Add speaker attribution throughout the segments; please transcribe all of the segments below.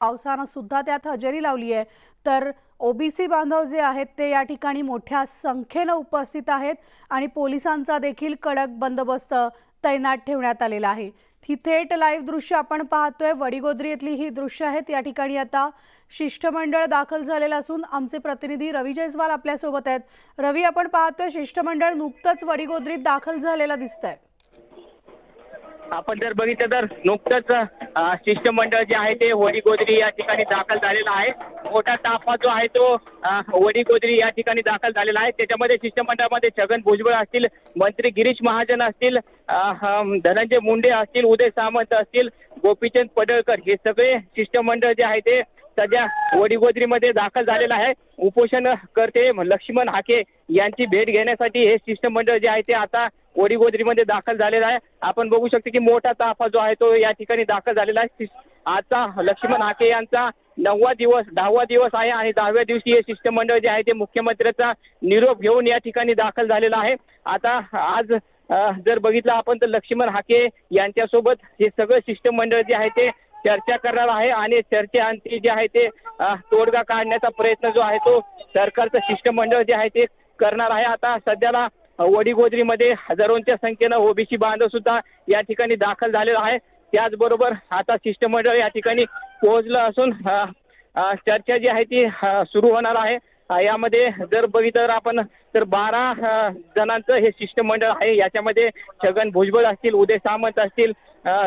Speaker 1: पावसानं सुद्धा त्यात हजेरी लावली आहे। तर ओबीसी बांधव जे आहेत ते या ठिकाणी मोठ्या संख्येने उपस्थित आहेत आणि पोलिसांचा देखील कडक बंदोबस्त तैनात ठेवण्यात आलेला आहे। ही थेट लाईव्ह दृश्य आपण पाहतोय। वडीगोद्री येथली ही दृश्य आहेत। या ठिकाणी आता शिष्टमंडळ दाखल झालेलं असून आमचे प्रतिनिधी रवी जयस्वाल आपल्या सोबत आहेत। रवी, आपण पाहतोय शिष्टमंडळ नुकतंच वडीगोद्रीत दाखल झालेलं दिसतंय।
Speaker 2: आपण जर बघितलं तर नुकतंच शिष्टमंडळ जे आहे ते वडीगोद्री या ठिकाणी दाखल झालेला आहे। मोठा ताफा जो आहे तो वडीगोद्री या ठिकाणी दाखल झालेला आहे। त्याच्यामध्ये शिष्टमंडळामध्ये छगन भुजबळ असतील, मंत्री गिरीश महाजन असतील, धनंजय मुंडे असतील, उदय सामंत असतील, गोपीचंद पडळकर हे सगळे शिष्टमंडळ जे आहे ते सध्या वडीगोद्रीमध्ये दाखल झालेला आहे। उपोषणकर्ते लक्ष्मण हाके यांची भेट घेण्यासाठी हे शिष्टमंडळ जे आहे ते आता वडीगोद्रीमध्ये दाखल झालेला आहे। आपण बघू शकतो की मोठा ताफा जो आहे तो या ठिकाणी दाखल झालेला आहे। आजचा लक्ष्मण हाके यांचा 10वा दिवस आहे आणि 10व्या दिवशी हे शिष्टमंडळ जे आहे ते मुख्यमंत्र्यांचा निरोप घेऊन या ठिकाणी दाखल झालेला आहे। आता आज जर बघितलं आपण तर लक्ष्मण हाके यांच्यासोबत हे सगळं शिष्टमंडळ जे आहे ते चर्चा करणार आहे आणि चर्चेअंती जे आहे ते तोडगा काढण्याचा प्रयत्न जो आहे तो सरकारचं शिष्टमंडळ जे आहे ते करणार आहे। आता सध्याला वडीगोद्रीमध्ये हजारोंच्या संख्येनं ओबीसी बांधव सुद्धा या ठिकाणी दाखल झालेला आहे। त्याचबरोबर आता शिष्टमंडळ या ठिकाणी पोहोचलं असून चर्चा जी आहे ती सुरू होणार आहे। यामध्ये जर बघितलं तर आपण तर 12 जणांचं हे शिष्टमंडळ आहे। याच्यामध्ये छगन भुजबळ असतील, उदय सामंत असतील,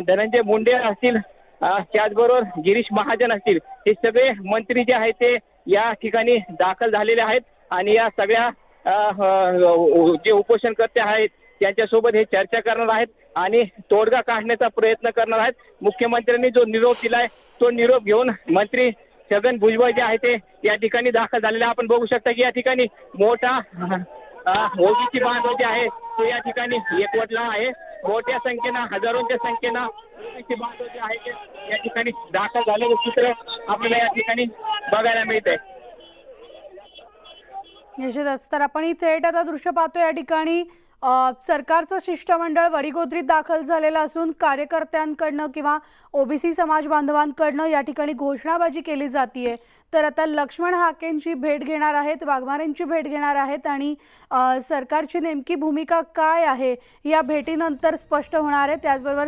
Speaker 2: धनंजय मुंडे असतील, त्याचबरोबर गिरीश महाजन असतील, हे सगळे मंत्री जे आहेत ते या ठिकाणी दाखल झालेले आहेत आणि या सगळ्या जे उपोषणकर्ते आहेत त्यांच्यासोबत हे चर्चा करणार आहेत आणि तोडगा काढण्याचा प्रयत्न करणार आहेत। मुख्यमंत्र्यांनी जो निरोप दिलाय तो निरोप घेऊन मंत्री छगन भुजबळ जे आहे ते या ठिकाणी दाखल झालेले। आपण बघू शकता की या ठिकाणी मोठा ओबीसी बांधव जे आहे तो या ठिकाणी एकवटला आहे। मोठ्या संख्येनं, हजारोंच्या संख्येनं ओबीसी बांधव जे आहे ते या ठिकाणी दाखल झालेलं चित्र आपल्याला या ठिकाणी बघायला मिळत आहे।
Speaker 1: निश्चितच, तर आपण ही थेट आता दृश्य पाहतो। या ठिकाणी सरकारचं शिष्टमंडळ वडीगोद्रीत दाखल झालेलं असून कार्यकर्त्यांकडनं किंवा ओबीसी समाज बांधवांकडनं या ठिकाणी घोषणाबाजी केली जातीये। तर आता लक्ष्मण हाकेंची भेट घेणार आहेत, वाघमारेंची भेट घेणार आहेत आणि सरकारची नेमकी भूमिका काय आहे या भेटीनंतर स्पष्ट होणार आहे। त्याचबरोबर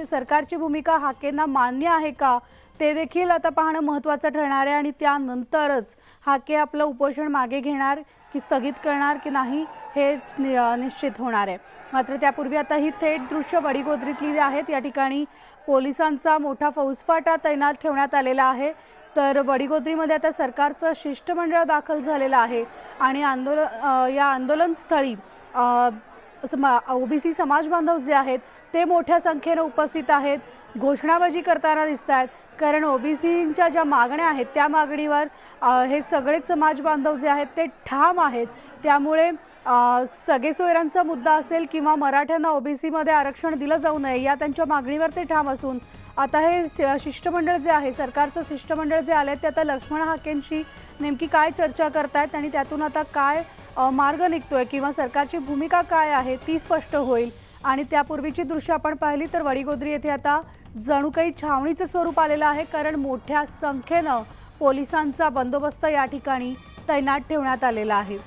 Speaker 1: सरकारची भूमिका हाकेंना मान्य आहे का ते देखील आता पाहणं महत्त्वाचं ठरणार आहे आणि त्यानंतरच हाके आपलं उपोषण मागे घेणार की स्थगित करणार की नाही हे निश्चित होणार आहे। मात्र त्यापूर्वी आता ही थेट दृश्य वडीगोद्रीतली आहेत। या ठिकाणी पोलिसांचा मोठा फौजफाटा तैनात ठेवण्यात आलेला आहे। तर वडीगोद्रीमध्ये आता सरकारचं शिष्टमंडळ दाखल झालेलं आहे आणि या आंदोलनस्थळी ओबीसी समाज बांधव जे आहेत ते मोठ्या संख्येने उपस्थित आहेत, घोषणाबाजी करताना दिसत आहेत। कारण ओबीसींच्या ज्या मागण्या आहेत त्या मागणीवर हे सगळेच समाज बांधव जे आहेत ते ठाम आहेत। त्यामुळे सगळेसोयऱ्यांचा मुद्दा असेल किंवा मराठ्यांना ओबीसीमध्ये आरक्षण दिलं जाऊ नये या त्यांच्या मागणीवर ते ठाम असून आता हे शिष्टमंडळ जे आहे, सरकारचं शिष्टमंडळ जे आले ते आता लक्ष्मण हाकेंशी नेमकी काय चर्चा करतायत आणि त्यातून आता काय मार्ग निघतोय किंवा सरकारची भूमिका काय आहे ती स्पष्ट होईल। आणि त्यापूर्वीची दृश्य आपण पाहिली तर वडीगोद्री येथे आता जणू काही छावणीचं स्वरूप आलेलं आहे। कारण मोठ्या संख्येनं पोलिसांचा बंदोबस्त या ठिकाणी तैनात ठेवण्यात आलेला आहे।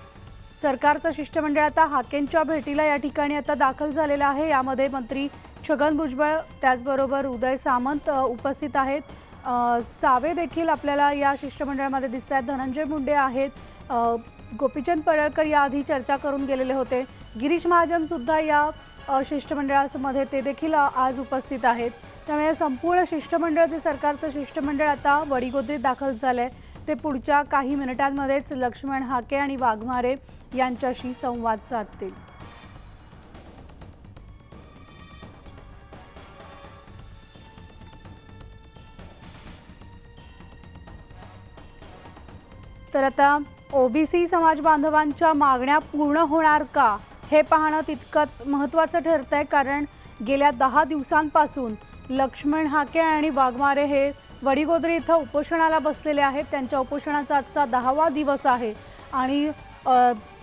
Speaker 1: सरकारचं शिष्टमंडळ आता हाकेंच्या भेटीला या ठिकाणी आता दाखल झालेलं आहे। यामध्ये मंत्री छगन भुजबळ, त्याचबरोबर उदय सामंत उपस्थित आहेत। सावे देखील आपल्याला या शिष्टमंडळामध्ये दिसत आहेत। धनंजय मुंडे आहेत, गोपीचंद पडळकर याआधी चर्चा करून गेलेले होते, गिरीश महाजन सुद्धा या शिष्टमंडळामध्ये ते देखील आज उपस्थित आहेत। त्यामुळे संपूर्ण शिष्टमंडळ जे सरकारचं शिष्टमंडळ आता वडीगोद्रीत दाखल झालंय ते पुढच्या काही मिनिटांमध्येच लक्ष्मण हाके आणि वाघमारे यांच्याशी संवाद साधतील। तर आता ओबीसी समाज बांधवांच्या मागण्या पूर्ण होणार का हे पाहणं तितकंच महत्त्वाचं ठरतंय। कारण गेल्या 10 दिवसांपासून लक्ष्मण हाके आणि वाघमारे हे वडीगोद्री इथं उपोषणाला बसलेले आहेत। त्यांच्या उपोषणाचा आजचा 10वा दिवस आहे आणि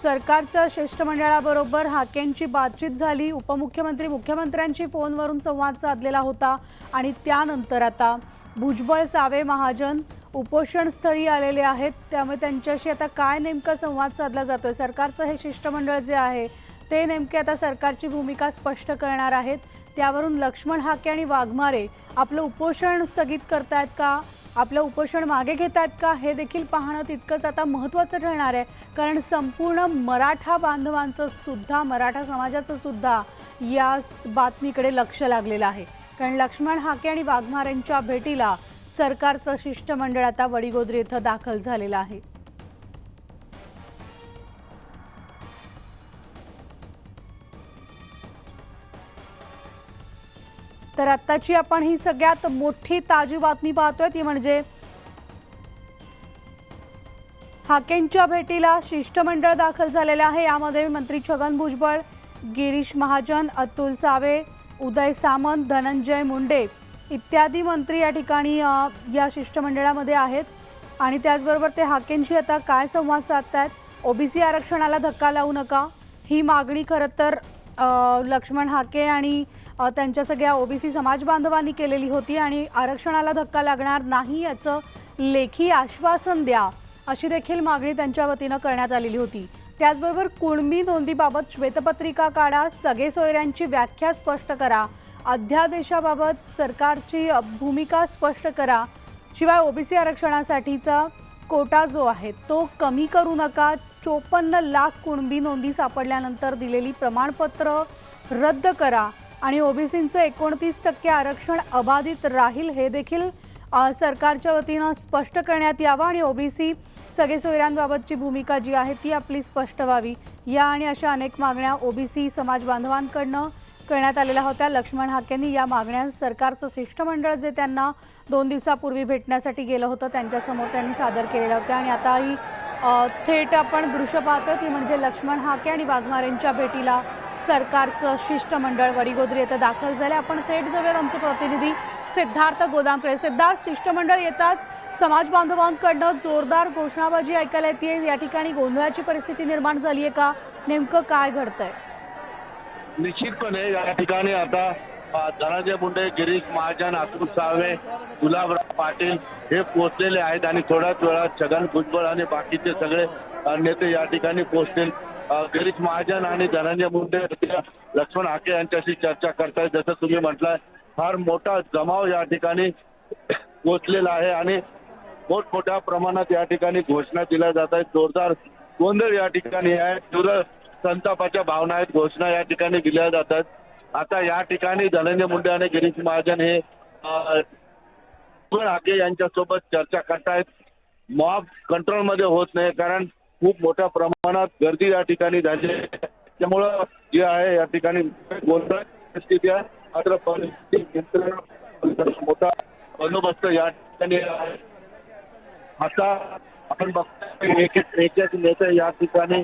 Speaker 1: सरकारच्या शिष्टमंडळाबरोबर हाकेंची बातचीत झाली। उपमुख्यमंत्री मुख्यमंत्र्यांशी फोनवरून संवाद साधलेला होता आणि त्यानंतर आता भुजबळ सावे महाजन उपोषणस्थळी आलेले आहेत, त्यामुळे त्यांच्याशी आता काय नेमका संवाद साधला जातोय। सरकारचं हे शिष्टमंडळ जे आहे ते नेमके आता सरकारची भूमिका स्पष्ट करणार आहेत। त्यावरून लक्ष्मण हाके आणि वाघमारे आपलं उपोषण स्थगित करतायत का, आपलं उपोषण मागे घेतायत का, हे देखील पाहणं तितकंच आता महत्त्वाचं ठरणार आहे। कारण संपूर्ण मराठा बांधवांचं सुद्धा, मराठा समाजाचं सुद्धा या बातमीकडे लक्ष लागलेलं आहे। कारण लक्ष्मण हाके आणि वाघमारेंच्या भेटीला सरकारचं शिष्टमंडळ आता वडीगोद्री येथे दाखल झालेलं आहे। तर आत्ताची आपण ही सगळ्यात मोठी ताजी बातमी पाहतोय, ती म्हणजे हाकेंच्या भेटीला शिष्टमंडळ दाखल झालेलं आहे। यामध्ये मंत्री छगन भुजबळ, गिरीश महाजन, अतुल सावे, उदय सामंत, धनंजय मुंडे इत्यादी मंत्री या ठिकाणी या शिष्टमंडळामध्ये आहेत। आणि त्याचबरोबर ते हाकेंशी आता काय संवाद साधतायत, ओबीसी आरक्षणाला धक्का लावू नका ही मागणी खरं तर लक्ष्मण हाके आणि त्यांच्या सगळ्या ओबीसी समाज बांधवांनी केलेली होती आणि आरक्षणाला धक्का लागणार नाही याचं लेखी आश्वासन द्या अशी देखील मागणी त्यांच्या वतीनं करण्यात आलेली होती। त्याचबरोबर कुणबी नोंदीबाबत श्वेतपत्रिका काढा, सगळे सोयऱ्यांची व्याख्या स्पष्ट करा, अध्यादेशाबाबत सरकारची भूमिका स्पष्ट करा, शिवाय ओबीसी आरक्षणासाठीचा कोटा जो आहे तो कमी करू नका, 54 लाख कुणबी नोंदी सापडल्यानंतर दिलेली प्रमाणपत्र रद्द करा आणि ओबीसींचं 29% आरक्षण अबाधित राहील हे देखील सरकारच्या वतीनं स्पष्ट करण्यात यावं आणि ओबीसी सगळे सोयऱ्यांबाबतची भूमिका जी आहे ती आपली स्पष्ट व्हावी, या आणि अशा अनेक मागण्या ओबीसी समाज बांधवांकडनं करण्यात आलेल्या होत्या। लक्ष्मण हाकेंनी या मागण्या सरकारचं शिष्टमंडळ जे त्यांना 2 दिवसापूर्वी भेटण्यासाठी गेलं होतं त्यांच्यासमोर त्यांनी सादर केलेल्या होत्या। आणि आता ही थेट आपण दृश्य पाहतोय ती म्हणजे लक्ष्मण हाके आणि वाघमारेंच्या भेटीला सरकारचं शिष्टमंडळ वडीगोद्री येथे दाखल झाले। आपण थेट जाऊयात आमचे प्रतिनिधी सिद्धार्थ गोदामकडे। सिद्धार्थ, शिष्टमंडळ येताच समाज बांधवांकडनं जोरदार घोषणाबाजी ऐकायला येते, या ठिकाणी गोंधळाची परिस्थिती निर्माण झाली आहे का, नेमकं काय घडतंय?
Speaker 3: निश्चितपणे या ठिकाणी आता धनंजय मुंडे, गिरीश महाजन, अतुल सावे, गुलाबराव पाटील हे पोहोचलेले आहेत आणि थोड्याच वेळात छगन भुजबळ आणि बाकीचे सगळे नेते या ठिकाणी पोहोचतील। गिरीश महाजन आणि धनंजय मुंडे लक्ष्मण हाके यांच्याशी चर्चा करतायत। जसं तुम्ही म्हटलंय, फार मोठा जमाव या ठिकाणी पोहोचलेला आहे आणि मोठमोठ्या प्रमाणात या ठिकाणी घोषणा दिल्या जात आहेत। जोरदार गोंधळ या ठिकाणी आहे, तीव्र संतापाच्या भावना आहेत, घोषणा या ठिकाणी दिल्या जातात। आता या ठिकाणी धनंजय मुंडे आणि गिरीश महाजन हे लक्ष्मण हाके यांच्यासोबत चर्चा करतायत। मॉब कंट्रोलमध्ये होत नाही कारण खूप मोठ्या प्रमाणात गर्दी या ठिकाणी झाली आहे, त्यामुळं जे आहे या ठिकाणी गोंधळ स्थिती आहे। मात्र मोठा बंदोबस्त या ठिकाणी आता आपण बघतोय एक नेते या ठिकाणी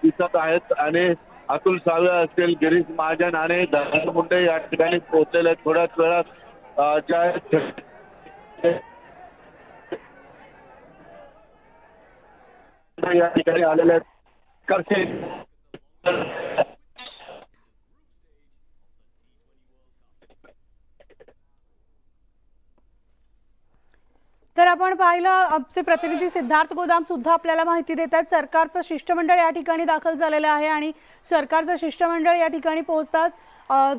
Speaker 3: दिसत आहेत आणि अतुल सावे असतील, गिरीश महाजन आणि धनंजय मुंडे या ठिकाणी पोहोचलेले आहेत। थोड्याच वेळात ज्या या ठिकाणी आलेले आहेत करते।
Speaker 1: तर आपण पाहिलं आमचे प्रतिनिधी सिद्धार्थ गोदाम सुद्धा आपल्याला माहिती देत आहेत, सरकारचं शिष्टमंडळ या ठिकाणी दाखल झालेलं आहे आणि सरकारचं शिष्टमंडळ या ठिकाणी पोहोचताच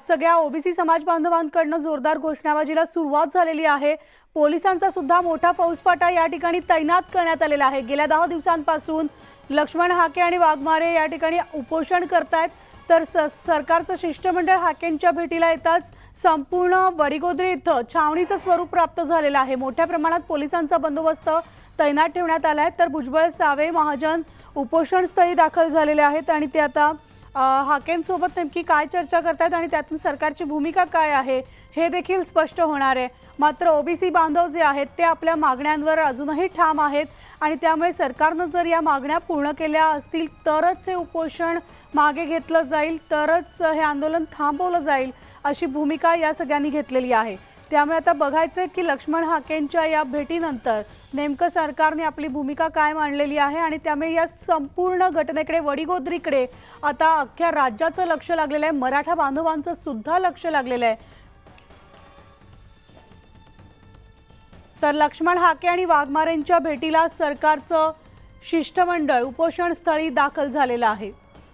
Speaker 1: सगळ्या ओबीसी समाज बांधवांकडनं जोरदार घोषणाबाजीला सुरुवात झालेली आहे। पोलिसांचा सुद्धा मोठा फौजफाटा या ठिकाणी तैनात करण्यात आलेला आहे। गेल्या 10 दिवसांपासून लक्ष्मण हाके आणि वाघमारे या ठिकाणी उपोषण करतायत, तर सरकारचं शिष्टमंडळ हाकेंच्या भेटीला येताच संपूर्ण वडीगोद्री इथं छावणीचं स्वरूप प्राप्त झालेलं आहे। मोठ्या प्रमाणात पोलिसांचा बंदोबस्त तैनात ठेवण्यात आला आहे। तर भुजबळ सावे महाजन उपोषणस्थळी दाखल झालेले आहेत आणि ते आता हाकेंसोबत नेमकी काय चर्चा करतायत आणि त्यातून सरकारची भूमिका काय आहे हे देखील स्पष्ट होणार आहे। मात्र ओबीसी बांधव जे आहेत ते आपल्या मागण्यांवर अजूनही ठाम आहेत आणि त्यामुळे सरकारनं जर या मागण्या पूर्ण केल्या असतील तरच हे उपोषण मागे घेतलं जाईल, तरच हे आंदोलन थांबवलं जाईल अशी भूमिका या सगळ्यांनी घेतलेली आहे। त्यामुळे आता बघायचं की लक्ष्मण हाकेंच्या या भेटीनंतर नेमकं सरकारने आपली भूमिका काय मांडलेली आहे आणि त्यामुळे या संपूर्ण घटनेकडे वडीगोद्रीकडे आता अख्ख्या राज्याचं लक्ष लागलेलं आहे, मराठा बांधवांचं सुद्धा लक्ष लागलेलं आहे। तर लक्ष्मण हाके आणि वाघमारेंच्या भेटीला सरकारचं शिष्टमंडळ उपोषणस्थळी दाखल झालेलं आहे.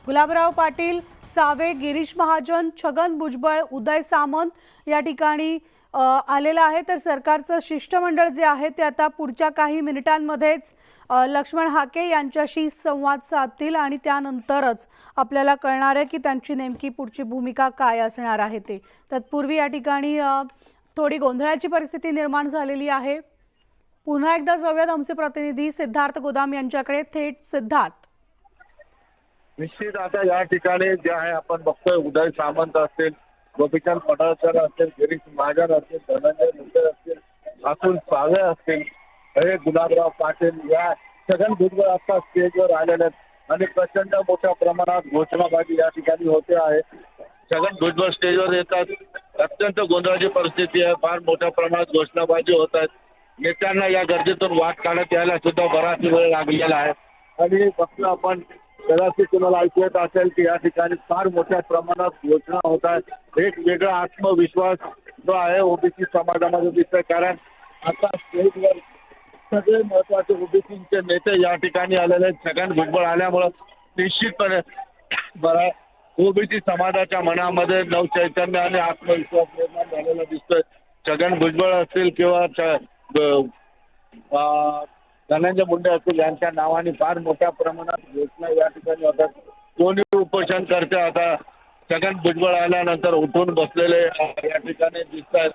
Speaker 1: गुलाबराव पाटील, सावे, गिरीश महाजन, छगन भुजबळ, उदय सामंत या ठिकाणी आलेलं आहे. तर सरकारचं शिष्टमंडळ जे आहे ते आता पुढच्या काही मिनिटांमध्येच लक्ष्मण हाके यांच्याशी संवाद साधतील आणि त्यानंतरच आपल्याला कळणार आहे की त्यांची नेमकी पुढची भूमिका काय असणार आहे ते. तत्पूर्वी या ठिकाणी थोडी गोंधळाची परिस्थिती निर्माण झालेली आहे. पुन्हा एकदा जाऊयात आमचे प्रतिनिधी सिद्धार्थ गोदाम यांच्याकडे. थेट सिद्धार्थ.
Speaker 3: निश्चित आता या ठिकाणी जे आहे आपण बघतोय, उदय सामंत असतील, गोपीचंद पडळकर असतील, गिरीश महाजन असतील, धनंजय मुंडे असतील, अतुल सावे असतील, हे गुलाबराव पाटील, या छगन भुजबळ आता स्टेजवर आलेले आहेत आणि प्रचंड मोठ्या प्रमाणात घोषणाबाजी या ठिकाणी होते आहे. छगन भुजबळ स्टेजवर येतात, अत्यंत गोंधळाची परिस्थिती आहे, फार मोठ्या प्रमाणात घोषणाबाजी होत आहेत. नेत्यांना या गर्दीतून वाट काढत यायला सुद्धा बराच वेळ लागलेला आहे आणि फक्त आपण कदाचित तुम्हाला ऐकू येत असेल की या ठिकाणी फार मोठ्या प्रमाणात घोषणा होत आहेत. एक वेगळा आत्मविश्वास जो आहे ओबीसी समाजामध्ये दिसतोय, कारण आता स्टेजवर सगळे महत्वाचे ओबीसीचे नेते या ठिकाणी आलेले आहेत. छगन भुजबळ आल्यामुळं निश्चितपणे बरा ओबीसी समाजाच्या मनामध्ये नवचैतन्य आणि आत्मविश्वास निर्माण झालेला दिसतोय. छगन भुजबळ असतील किंवा धनंजय मुंडे असतील, यांच्या नावाने फार मोठ्या प्रमाणात घोषणा या ठिकाणी होतात. दोन्ही उपोषण करते आता छगन भुजबळ आल्यानंतर उठून बसलेले या ठिकाणी दिसत आहेत.